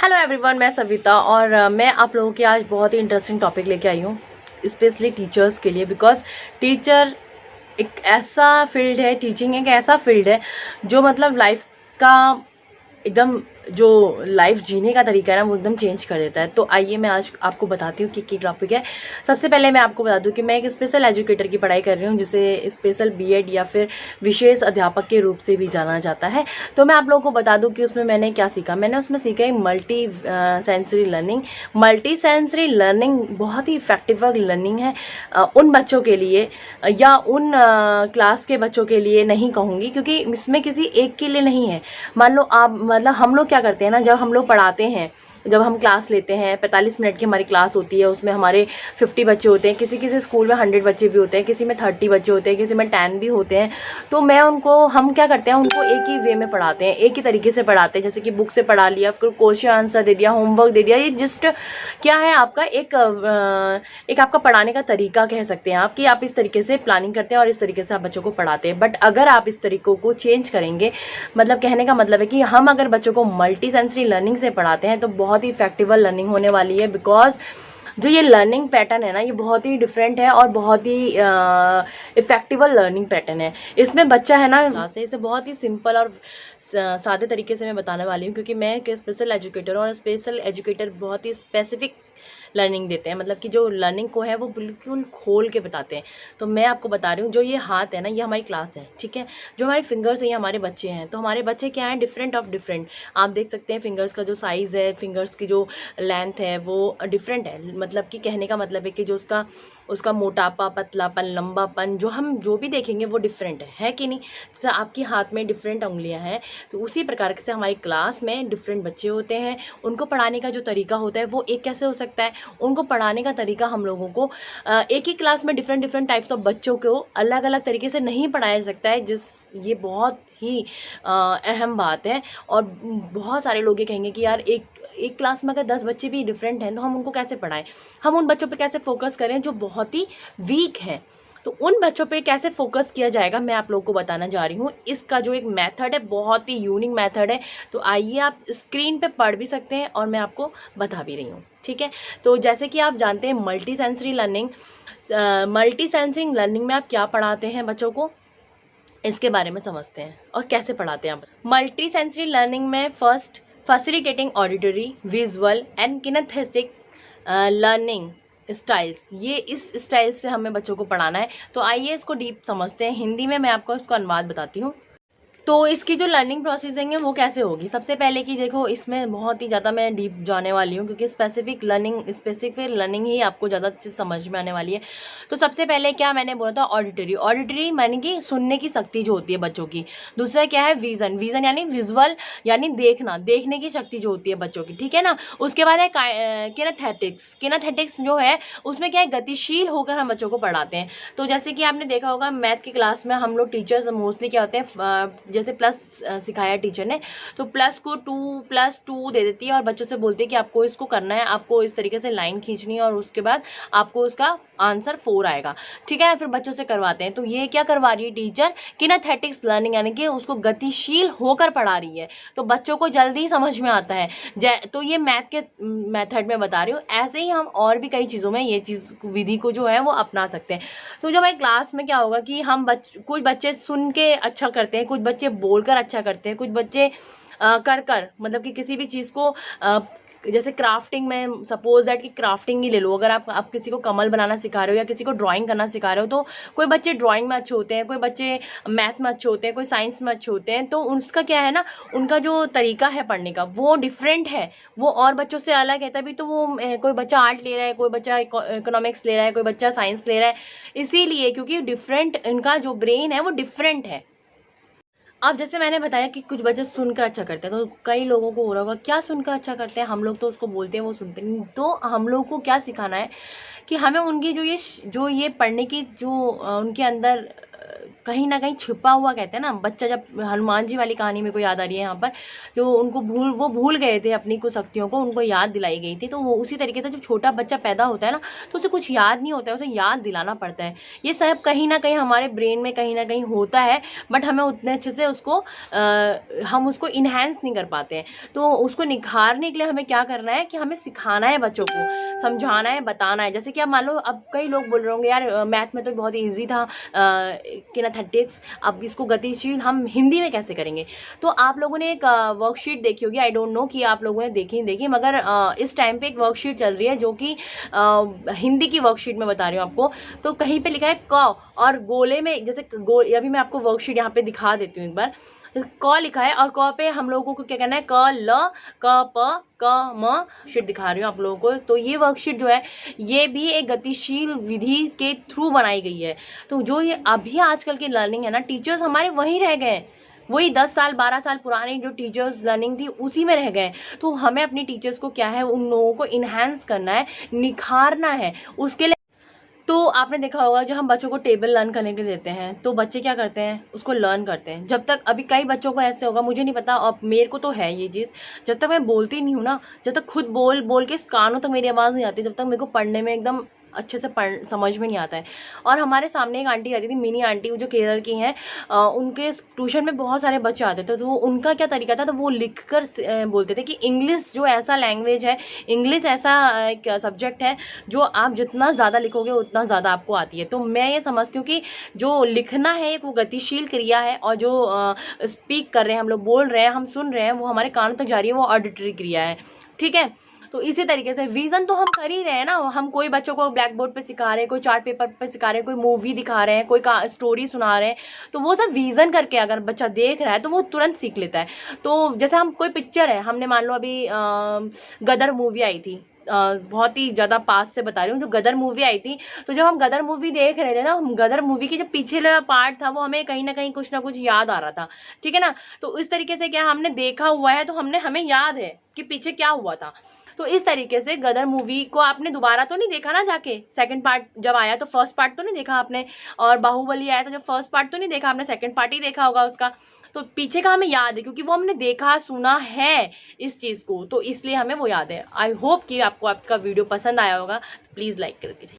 Hello everyone, मैं सविता और मैं आप लोगों के आज बहुत ही इंटरेस्टिंग टॉपिक लेके आई हूँ स्पेशली टीचर्स के लिए। बिकॉज टीचर एक ऐसा फील्ड है, टीचिंग एक ऐसा फील्ड है जो मतलब लाइफ का एकदम जो लाइफ जीने का तरीका है ना वो एकदम चेंज कर देता है। तो आइए मैं आज आपको बताती हूँ कि क्या टॉपिक है। सबसे पहले मैं आपको बता दूँ कि मैं एक स्पेशल एजुकेटर की पढ़ाई कर रही हूँ, जिसे स्पेशल बीएड या फिर विशेष अध्यापक के रूप से भी जाना जाता है। तो मैं आप लोगों को बता दूँ कि उसमें मैंने क्या सीखा। मैंने उसमें सीखा है multi sensory learning. Multi sensory learning बहुत ही इफेक्टिव लर्निंग है उन बच्चों के लिए या उन क्लास के बच्चों के लिए नहीं कहूँगी, क्योंकि इसमें किसी एक के लिए नहीं है। मान लो आप मतलब हम लोग क्या करते हैं ना, जब हम लोग पढ़ाते हैं, जब हम क्लास लेते हैं 45 मिनट की हमारी क्लास होती है, उसमें हमारे 50 बच्चे होते हैं, किसी किसी स्कूल में 100 बच्चे भी होते हैं, किसी में 30 बच्चे होते हैं, किसी में 10 भी होते हैं। तो हम क्या करते हैं, उनको एक ही वे में पढ़ाते हैं, एक ही तरीके से पढ़ाते हैं। जैसे कि बुक से पढ़ा लिया, फिर क्वेश्चन आंसर दे दिया, होमवर्क दे दिया। ये जस्ट क्या है आपका एक आपका पढ़ाने का तरीका कह सकते हैं आप, कि आप इस तरीके से प्लानिंग करते हैं और इस तरीके से आप बच्चों को पढ़ाते हैं। बट अगर आप इस तरीकों को चेंज करेंगे, मतलब कहने का मतलब है कि हम अगर बच्चों को मल्टी सेंसरी लर्निंग से पढ़ाते हैं तो बहुत ही इफेक्टिव लर्निंग होने वाली है। बिकॉज जो ये लर्निंग पैटर्न है ना, ये बहुत ही डिफरेंट है और बहुत ही इफेक्टिव लर्निंग पैटर्न है। इसमें बच्चा है ना, इसे बहुत ही सिंपल और सादे तरीके से मैं बताने वाली हूँ, क्योंकि मैं एक स्पेशल एजुकेटर हूँ और स्पेशल एजुकेटर बहुत ही स्पेसिफिक लर्निंग देते हैं, मतलब कि जो लर्निंग को है वो बिल्कुल खोल के बताते हैं। तो मैं आपको बता रही हूँ, जो ये हाथ है ना, ये हमारी क्लास है, ठीक है। जो हमारे फिंगर्स हैं ये हमारे बच्चे हैं। तो हमारे बच्चे क्या हैं, डिफरेंट ऑफ डिफरेंट। आप देख सकते हैं फिंगर्स का जो साइज़ है, फिंगर्स की जो लेंथ है वो डिफरेंट है। मतलब कि कहने का मतलब है कि जो उसका मोटापा, पतलापन, लंबापन जो भी देखेंगे वो डिफरेंट है कि नहीं। जैसे आपके हाथ में डिफरेंट उंगलियां हैं, तो उसी प्रकार से हमारी क्लास में डिफरेंट बच्चे होते हैं। उनको पढ़ाने का जो तरीका होता है वो एक कैसे हो सकता है, उनको पढ़ाने का तरीका हम लोगों को एक ही क्लास में डिफरेंट टाइप्स ऑफ बच्चों को अलग अलग तरीके से नहीं पढ़ाया जा सकता है। ये बहुत ही अहम बात है। और बहुत सारे लोग ये कहेंगे कि यार एक क्लास में अगर 10 बच्चे भी डिफरेंट हैं तो हम उनको कैसे पढ़ाएं, हम उन बच्चों पे कैसे फोकस करें जो बहुत ही वीक हैं। तो उन बच्चों पे कैसे फोकस किया जाएगा, मैं आप लोगों को बताना जा रही हूँ। इसका जो एक मेथड है, बहुत ही यूनिक मेथड है। तो आइए, आप स्क्रीन पे पढ़ भी सकते हैं और मैं आपको बता भी रही हूँ, ठीक है। तो जैसे कि आप जानते हैं मल्टी सेंसरी लर्निंग में आप क्या पढ़ाते हैं बच्चों को, इसके बारे में समझते हैं और कैसे पढ़ाते हैं आप। मल्टी सेंसरी लर्निंग में first, facilitating auditory, visual and kinaesthetic learning styles. ये इस स्टाइल से हमें बच्चों को पढ़ाना है। तो आइए इसको डीप समझते हैं। हिंदी में मैं आपको इसको अनुवाद बताती हूँ। तो इसकी जो लर्निंग प्रोसेसिंग है वो कैसे होगी। सबसे पहले कि देखो, इसमें बहुत ही ज़्यादा मैं डीप जाने वाली हूँ, क्योंकि स्पेसिफिक लर्निंग ही आपको ज़्यादा अच्छे समझ में आने वाली है। तो सबसे पहले क्या मैंने बोला था, ऑडिटरी माने कि सुनने की शक्ति जो होती है बच्चों की। दूसरा क्या है, विजन यानी विजुअल, यानी देखने की शक्ति जो होती है बच्चों की, ठीक है ना। उसके बाद है किनेस्थेटिक्स जो है, उसमें क्या है, गतिशील होकर हम बच्चों को पढ़ाते हैं। तो जैसे कि आपने देखा होगा मैथ की क्लास में हम लोग टीचर्स मोस्टली क्या होते हैं, जैसे प्लस सिखाया टीचर ने, तो प्लस को 2+2 दे देती है और बच्चों से बोलती है कि आपको इसको करना है, आपको इस तरीके से लाइन खींचनी है और उसके बाद आपको उसका आंसर 4 आएगा, ठीक है। फिर बच्चों से करवाते हैं। तो ये क्या करवा रही है टीचर, किनेस्थेटिक्स लर्निंग, यानी कि उसको गतिशील होकर पढ़ा रही है, तो बच्चों को जल्दी समझ में आता है। तो ये मैथ के मेथड में बता रही हूँ। ऐसे ही हम और भी कई चीज़ों में ये चीज़ विधि को जो है वो अपना सकते हैं। तो जब हमारी क्लास में क्या होगा कि कुछ बच्चे सुन के अच्छा करते हैं, कुछ बच्चे बोलकर अच्छा करते हैं, कुछ बच्चे कर मतलब कि किसी भी चीज़ को जैसे क्राफ्टिंग में, सपोज दैट कि क्राफ्टिंग ही ले लो। अगर आप किसी को कमल बनाना सिखा रहे हो या किसी को ड्राइंग करना सिखा रहे हो, तो कोई बच्चे ड्राइंग में अच्छे होते हैं, कोई बच्चे मैथ में अच्छे होते हैं, कोई साइंस में अच्छे होते हैं। तो उसका क्या है ना, उनका जो तरीका है पढ़ने का वो डिफरेंट है, वो और बच्चों से अलग है। तभी तो वो कोई बच्चा आर्ट ले रहा है, कोई बच्चा इकोनॉमिक्स ले रहा है, कोई बच्चा साइंस ले रहा है, इसीलिए क्योंकि डिफरेंट इनका जो ब्रेन है वो डिफरेंट है। अब जैसे मैंने बताया कि कुछ बच्चे सुनकर अच्छा करते हैं, तो कई लोगों को हो रहा होगा क्या सुनकर अच्छा करते हैं, हम लोग तो उसको बोलते हैं वो सुनते नहीं। तो हम लोग को क्या सिखाना है कि हमें उनकी जो ये पढ़ने की जो उनके अंदर कहीं ना कहीं छुपा हुआ, कहते हैं ना, बच्चा जब हनुमान जी वाली कहानी मेरे को याद आ रही है यहाँ पर, जो उनको वो भूल गए थे अपनी कुछ शक्तियों को, उनको याद दिलाई गई थी। तो वो उसी तरीके से जब छोटा बच्चा पैदा होता है ना, तो उसे कुछ याद नहीं होता है, उसे याद दिलाना पड़ता है। ये सब कहीं ना कहीं हमारे ब्रेन में कहीं ना कहीं होता है, बट हमें उतने अच्छे से हम उसको इन्हेंस नहीं कर पाते हैं। तो उसको निखारने के लिए हमें क्या करना है कि हमें सिखाना है, बच्चों को समझाना है, बताना है। जैसे कि अब मान लो, अब कई लोग बोल रहे होंगे यार मैथ में तो बहुत ईजी था, किनेथेटिक्स, अब इसको गतिशील हम हिंदी में कैसे करेंगे। तो आप लोगों ने एक वर्कशीट देखी होगी, आई डोंट नो कि आप लोगों ने देखी नहीं देखी, मगर इस टाइम पे एक वर्कशीट चल रही है जो कि हिंदी की वर्कशीट में बता रही हूँ आपको। तो कहीं पे लिखा है क, और गोले में जैसे अभी मैं आपको वर्कशीट यहाँ पे दिखा देती हूँ एक बार। क लिखा है और क पे हम लोगों को क्या करना है, क ल क प क म शीट दिखा रही हूँ आप लोगों को। तो ये वर्कशीट जो है ये भी एक गतिशील विधि के थ्रू बनाई गई है। तो जो ये अभी आजकल की लर्निंग है ना, टीचर्स हमारे वहीं रह गए, वही 10 साल 12 साल पुरानी जो टीचर्स लर्निंग थी उसी में रह गए। तो हमें अपनी टीचर्स को क्या है, उन लोगों को इन्हांस करना है, निखारना है। उसके लिए तो आपने देखा होगा जब हम बच्चों को टेबल लर्न करने के लिए देते हैं तो बच्चे क्या करते हैं, उसको लर्न करते हैं। जब तक, अभी कई बच्चों को ऐसे होगा, मुझे नहीं पता, और मेरे को तो है ये चीज़, जब तक मैं बोलती नहीं हूँ ना, जब तक खुद बोल बोल के कानों तक मेरी आवाज़ नहीं आती, जब तक मेरे को पढ़ने में एकदम अच्छे से समझ में नहीं आता है। और हमारे सामने एक आंटी रहती थी, मिनी आंटी, जो केरल की हैं, उनके ट्यूशन में बहुत सारे बच्चे आते थे। तो उनका क्या तरीका था, तो वो लिख कर बोलते थे कि इंग्लिश जो ऐसा लैंग्वेज है, इंग्लिश ऐसा एक सब्जेक्ट है जो आप जितना ज़्यादा लिखोगे उतना ज़्यादा आपको आती है। तो मैं ये समझती हूँ कि जो लिखना है एक वो गतिशील क्रिया है, और जो स्पीक कर रहे हैं हम लोग, बोल रहे हैं, हम सुन रहे हैं, वो हमारे कानों तक जा रही है, वो ऑडिटरी क्रिया है। ठीक है। तो इसी तरीके से विजन तो हम कर ही रहे हैं ना, हम कोई बच्चों को ब्लैक बोर्ड पे सिखा रहे हैं, कोई चार्ट पेपर पे सिखा रहे हैं, कोई मूवी दिखा रहे हैं, कोई स्टोरी सुना रहे हैं, तो वो सब विजन करके अगर बच्चा देख रहा है तो वो तुरंत सीख लेता है। तो जैसे हम कोई पिक्चर है, हमने मान लो अभी गदर मूवी आई थी, बहुत ही ज़्यादा पास से बता रही हूँ, जो गदर मूवी आई थी, तो जब हम गदर मूवी देख रहे थे ना, हम गदर मूवी की जो पिछले पार्ट था वो हमें कहीं ना कुछ याद आ रहा था। ठीक है ना। तो इस तरीके से क्या, हमने देखा हुआ है तो हमें याद है कि पीछे क्या हुआ था। तो इस तरीके से गदर मूवी को आपने दोबारा तो नहीं देखा ना जाके, सेकंड पार्ट जब आया तो फर्स्ट पार्ट तो नहीं देखा आपने, और बाहुबली आया तो जब फर्स्ट पार्ट तो नहीं देखा आपने, सेकंड पार्ट ही देखा होगा उसका। तो पीछे का हमें याद है क्योंकि वो हमने देखा सुना है इस चीज़ को, तो इसलिए हमें वो याद है। आई होप कि आपको आपका वीडियो पसंद आया होगा, तो प्लीज़ लाइक कर दीजिए।